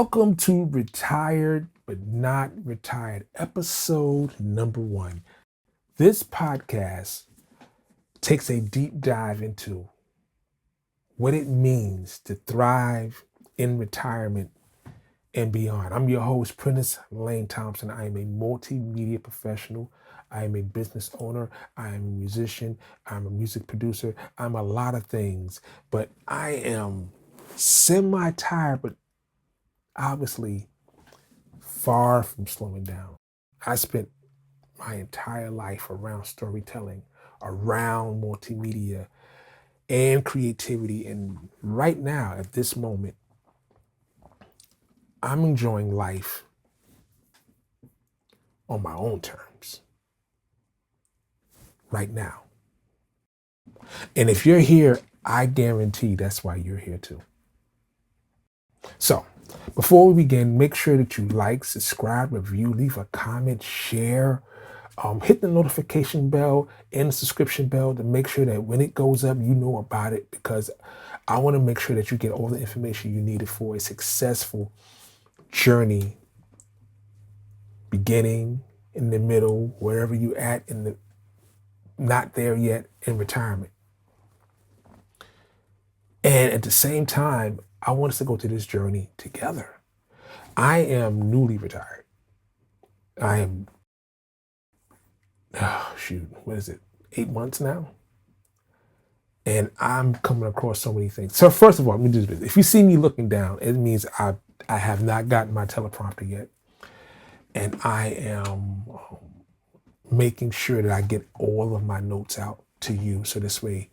Welcome to Retired but Not Retired, episode number 1. This podcast takes a deep dive into what it means to thrive in retirement and beyond. I'm your host, Prentice Lane Thompson. I am a multimedia professional. I am a business owner. I am a musician. I'm a music producer. I'm a lot of things, but I am semi-tired, but obviously far from slowing down. I spent my entire life around storytelling, around multimedia and creativity. And right now, at this moment, I'm enjoying life on my own terms right now. And if you're here, I guarantee that's why you're here too. So before we begin, make sure that you like, subscribe, review, leave a comment, share, hit the notification bell and the subscription bell to make sure that when it goes up, you know about it, because I want to make sure that you get all the information you needed for a successful journey, beginning, in the middle, wherever you at in the not there yet in retirement. And at the same time, I want us to go through this journey together. I am newly retired. I am, what is it? 8 months now? And I'm coming across so many things. So first of all, let me do this. If you see me looking down, it means I have not gotten my teleprompter yet. And I am making sure that I get all of my notes out to you. So this way,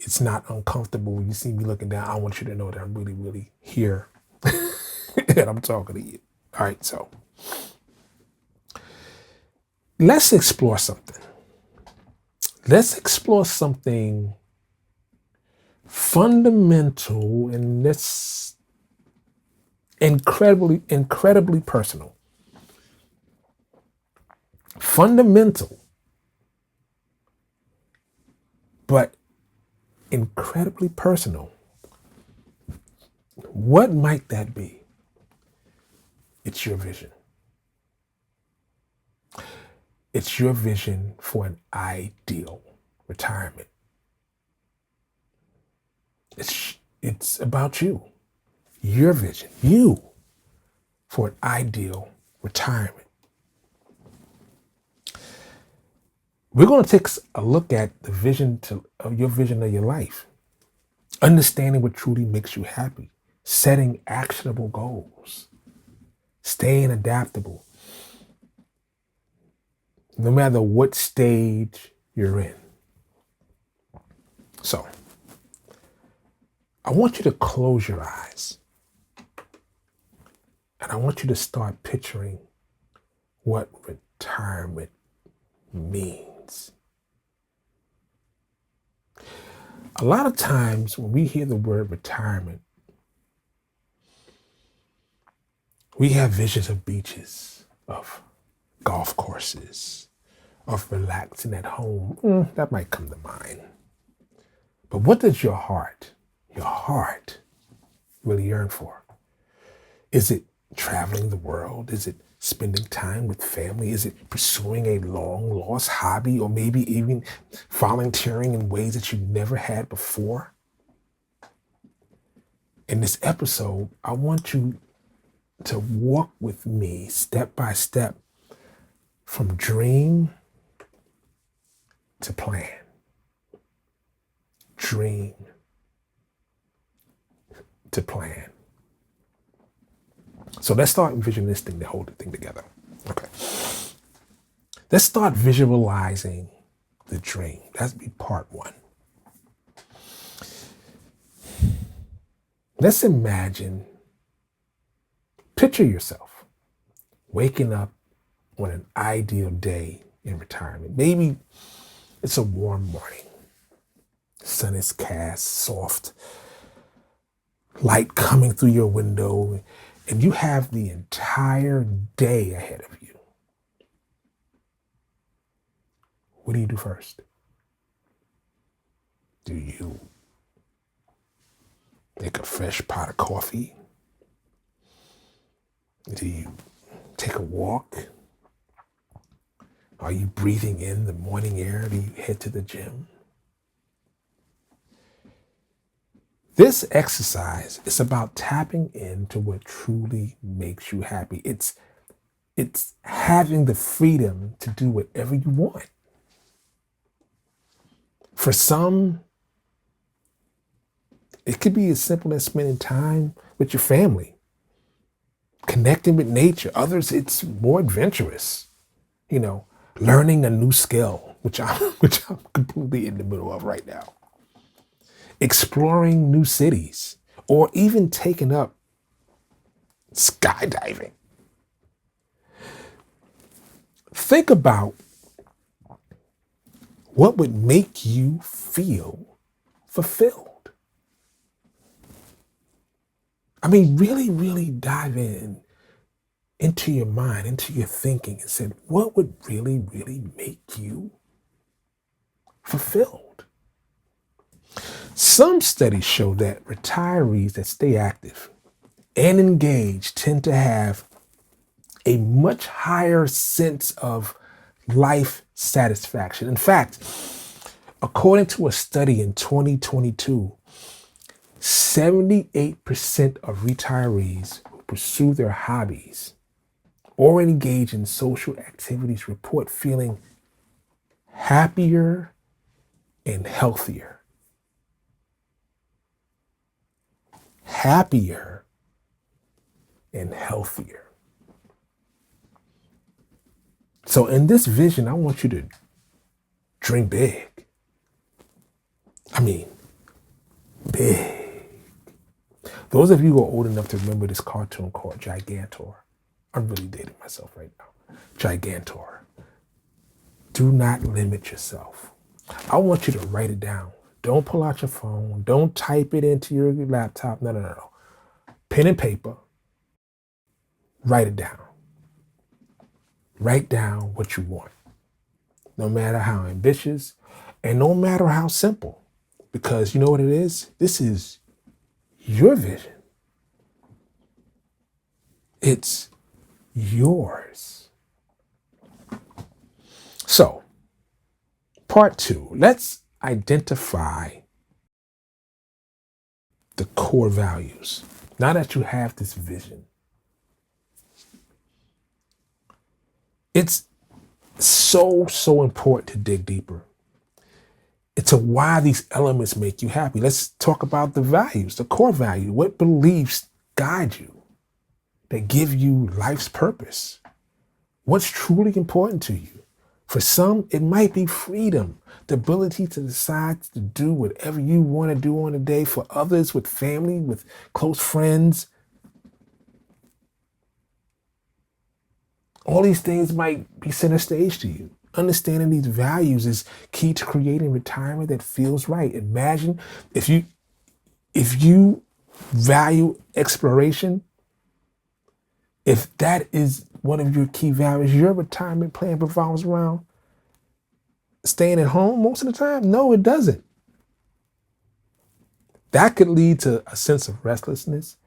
it's not uncomfortable when you see me looking down. I want you to know that I'm really, really here and I'm talking to you. All right, so let's explore something. Let's explore something fundamental and this incredibly personal. Fundamental, but incredibly personal. What might that be? It's your vision. It's your vision for an ideal retirement. It's about you, your vision, you for an ideal retirement. We're going to take a look at the vision of your vision of your life, understanding what truly makes you happy, setting actionable goals, staying adaptable, no matter what stage you're in. So, I want you to close your eyes and I want you to start picturing what retirement means. A lot of times when we hear the word retirement, we have visions of beaches, of golf courses, of relaxing at home. That might come to mind. But what does your heart really yearn for? Is it traveling the world? Is it spending time with family? Is it pursuing a long lost hobby, or maybe even volunteering in ways that you've never had before? In this episode, I want you to walk with me step by step from dream to plan. Dream to plan. So let's start envisioning this thing to hold the thing together. Okay. Let's start visualizing the dream. That's be part 1. Let's imagine, picture yourself waking up on an ideal day in retirement. Maybe it's a warm morning. The sun is cast, soft light coming through your window, and you have the entire day ahead of you. What do you do first? Do you make a fresh pot of coffee? Do you take a walk? Are you breathing in the morning air? Do you head to the gym? This exercise is about tapping into what truly makes you happy. It's having the freedom to do whatever you want. For some, it could be as simple as spending time with your family, connecting with nature. Others, it's more adventurous, learning a new skill, which I'm completely in the middle of right now. Exploring new cities, or even taking up skydiving. Think about what would make you feel fulfilled. I mean, really, really dive into your mind, into your thinking, and said, what would really, really make you fulfilled? Some studies show that retirees that stay active and engaged tend to have a much higher sense of life satisfaction. In fact, according to a study in 2022, 78% of retirees who pursue their hobbies or engage in social activities report feeling happier and healthier. Happier and healthier. So in this vision, I want you to dream big. I mean, big. Those of you who are old enough to remember this cartoon called Gigantor, I'm really dating myself right now. Gigantor. Do not limit yourself. I want you to write it down. Don't pull out your phone. Don't type it into your laptop. No. Pen and paper. Write it down. Write down what you want, no matter how ambitious and no matter how simple. Because you know what it is? This is your vision. It's yours. So, part 2, let's identify the core values. Now that you have this vision, it's so important to dig deeper. It's why these elements make you happy. Let's talk about the values, the core value. What beliefs guide you, that give you life's purpose? What's truly important to you? For some, it might be freedom, the ability to decide to do whatever you want to do on a day. For others, with family, with close friends, all these things might be center stage to you. Understanding these values is key to creating retirement that feels right. Imagine if you value exploration, if that is one of your key values, your retirement plan revolves around staying at home most of the time? No, it doesn't. That could lead to a sense of restlessness.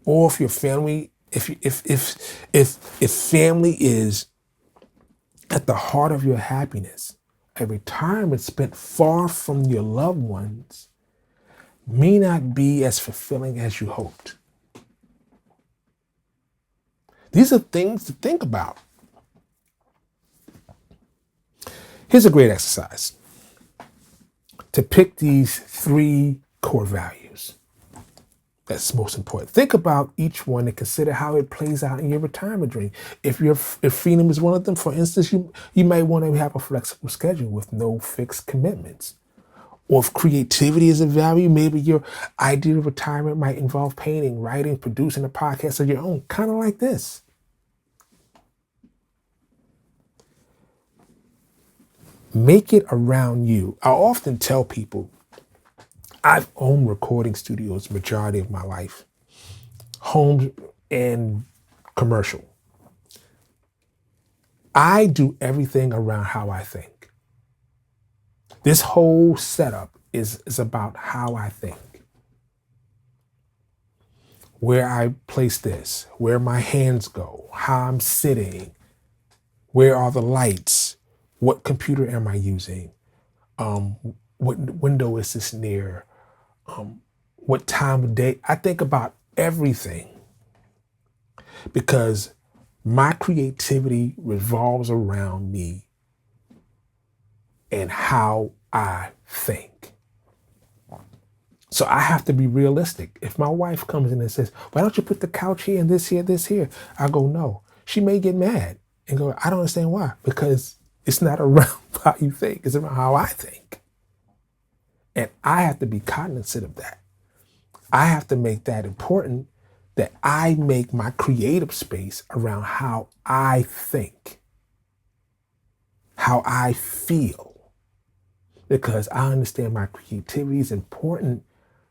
Or if your family, if family is at the heart of your happiness, a retirement spent far from your loved ones may not be as fulfilling as you hoped. These are things to think about. Here's a great exercise to pick these 3 core values. That's most important. Think about each one and consider how it plays out in your retirement dream. If freedom is one of them, for instance, you might want to have a flexible schedule with no fixed commitments. Or if creativity is a value, maybe your ideal retirement might involve painting, writing, producing a podcast of your own, kind of like this. Make it around you. I often tell people, I've owned recording studios majority of my life, homes and commercial. I do everything around how I think. This whole setup is about how I think. where I place this, where my hands go, how I'm sitting, where are the lights, what computer am I using, what window is this near, what time of day. I think about everything because my creativity revolves around me and how I think. So I have to be realistic. If my wife comes in and says, why don't you put the couch here and this here, I go, no. She may get mad and go, I don't understand why. Because it's not around how you think, it's around how I think. And I have to be cognizant of that. I have to make that important, that I make my creative space around how I think, how I feel. Because I understand my creativity is important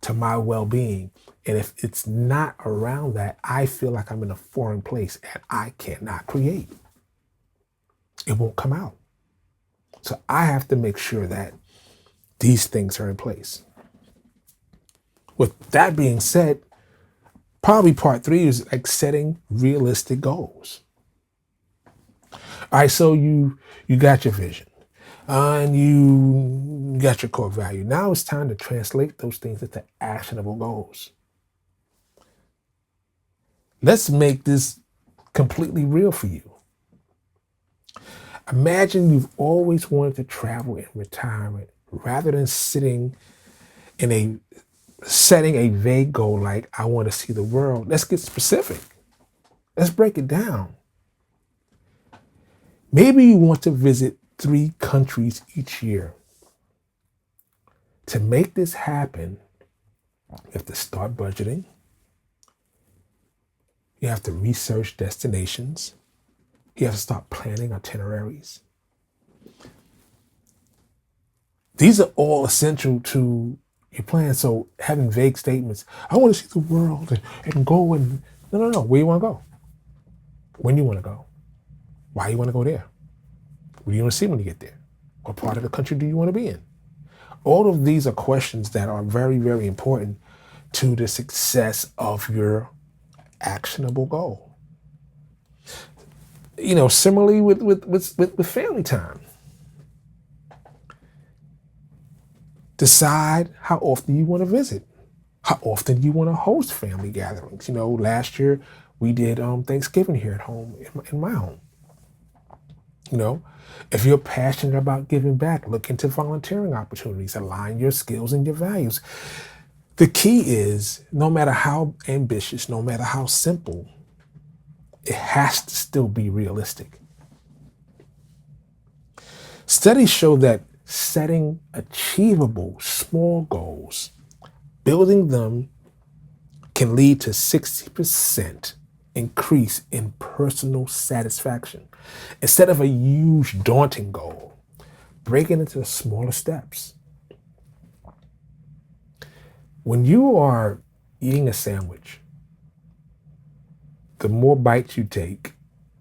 to my well-being. And if it's not around that, I feel like I'm in a foreign place and I cannot create. It won't come out. So I have to make sure that these things are in place. With that being said, probably part 3 is like setting realistic goals. All right, so you got your vision. And you got your core value. Now it's time to translate those things into actionable goals. Let's make this completely real for you. Imagine you've always wanted to travel in retirement rather than setting a vague goal like, I want to see the world. Let's get specific. Let's break it down. Maybe you want to visit 3 countries each year. To make this happen, you have to start budgeting. You have to research destinations. You have to start planning itineraries. These are all essential to your plan. So having vague statements, I want to see the world and go and, no. Where you want to go? When you want to go? Why you want to go there? What do you want to see when you get there? What part of the country do you want to be in? All of these are questions that are very, very important to the success of your actionable goal. Similarly with family time. Decide how often you want to visit. How often you want to host family gatherings. Last year we did Thanksgiving here at home, in my home. If you're passionate about giving back, look into volunteering opportunities, align your skills and your values. The key is, no matter how ambitious, no matter how simple, it has to still be realistic. Studies show that setting achievable small goals, building them, can lead to 60% increase in personal satisfaction. Instead of a huge, daunting goal, break it into smaller steps. When you are eating a sandwich, the more bites you take,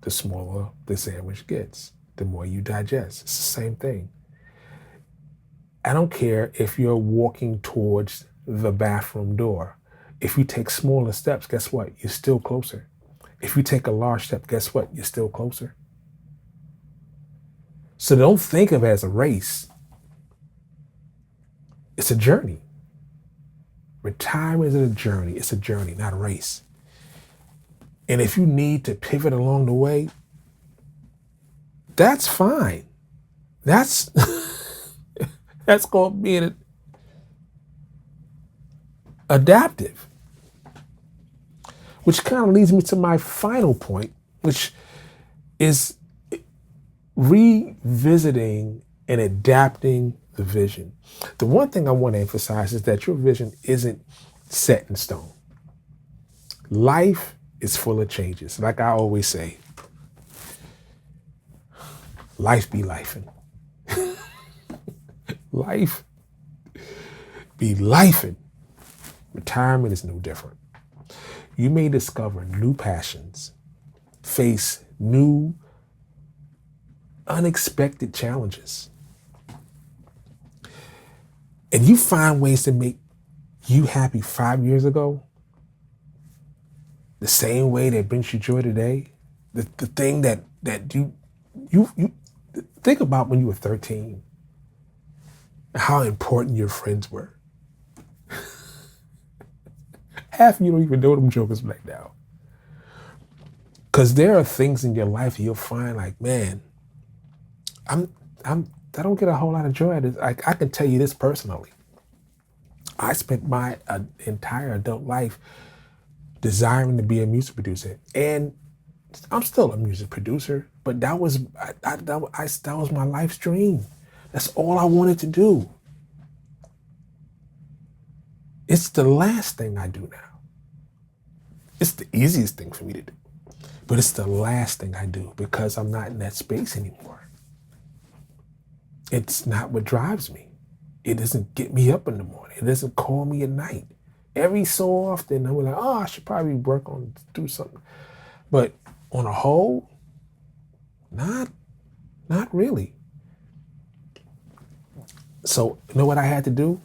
the smaller the sandwich gets, the more you digest. It's the same thing. I don't care if you're walking towards the bathroom door. If you take smaller steps, guess what? You're still closer. If you take a large step, guess what? You're still closer. So don't think of it as a race. It's a journey. Retirement is a journey. It's a journey, not a race. And if you need to pivot along the way, that's fine. That's called being adaptive. Which kind of leads me to my final point, which is revisiting and adapting the vision. The one thing I want to emphasize is that your vision isn't set in stone. Life is full of changes. Like I always say, life be lifing. Life be lifing. Retirement is no different. You may discover new passions, face new, unexpected challenges, and you find ways to make you happy 5 years ago, the same way that brings you joy today, the thing that you think about when you were 13, how important your friends were. Half of you don't even know them jokers right now. Because there are things in your life you'll find like, man, I don't get a whole lot of joy out of this. I can tell you this personally. I spent my entire adult life desiring to be a music producer, and I'm still a music producer. But that was that was my life's dream. That's all I wanted to do. It's the last thing I do now. It's the easiest thing for me to do, but it's the last thing I do because I'm not in that space anymore. It's not what drives me. It doesn't get me up in the morning. It doesn't call me at night. Every so often, I'm like, oh, I should probably do something. But on a whole, not really. So you know what I had to do?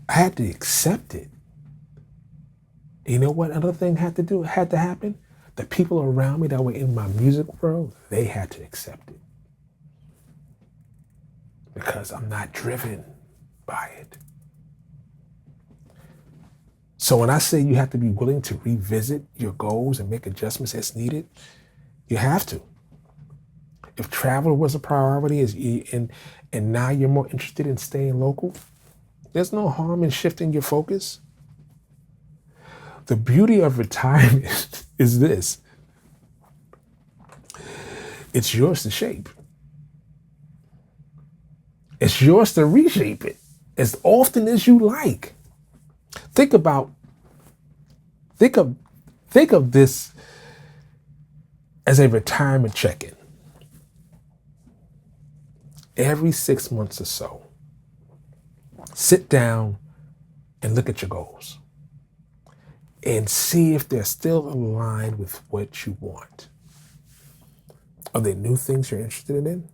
I had to accept it. You know what another thing had to happen? The people around me that were in my music world, they had to accept it. Because I'm not driven by it. So when I say you have to be willing to revisit your goals and make adjustments as needed, you have to. If travel was a priority and now you're more interested in staying local, there's no harm in shifting your focus. The beauty of retirement is this. It's yours to shape. It's yours to reshape it as often as you like. Think of this as a retirement check-in. Every 6 months or so, sit down and look at your goals and see if they're still aligned with what you want. Are there new things you're interested in?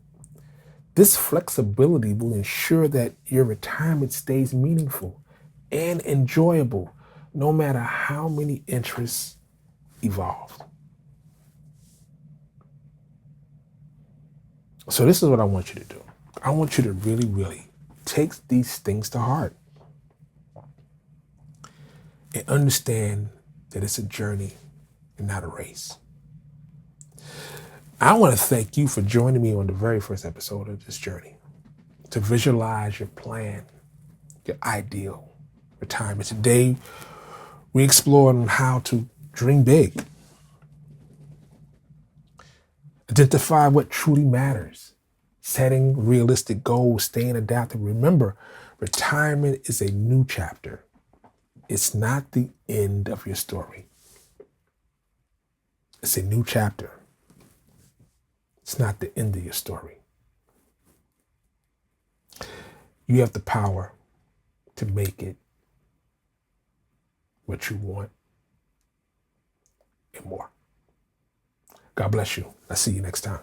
This flexibility will ensure that your retirement stays meaningful and enjoyable, no matter how many interests evolve. So this is what I want you to do. I want you to really, really take these things to heart and understand that it's a journey and not a race. I want to thank you for joining me on the very first episode of this journey to visualize your plan, your ideal retirement. Today, we explored on how to dream big, identify what truly matters, setting realistic goals, staying adaptable. Remember, retirement is a new chapter. It's not the end of your story. It's a new chapter. It's not the end of your story. You have the power to make it what you want and more. God bless you. I'll see you next time.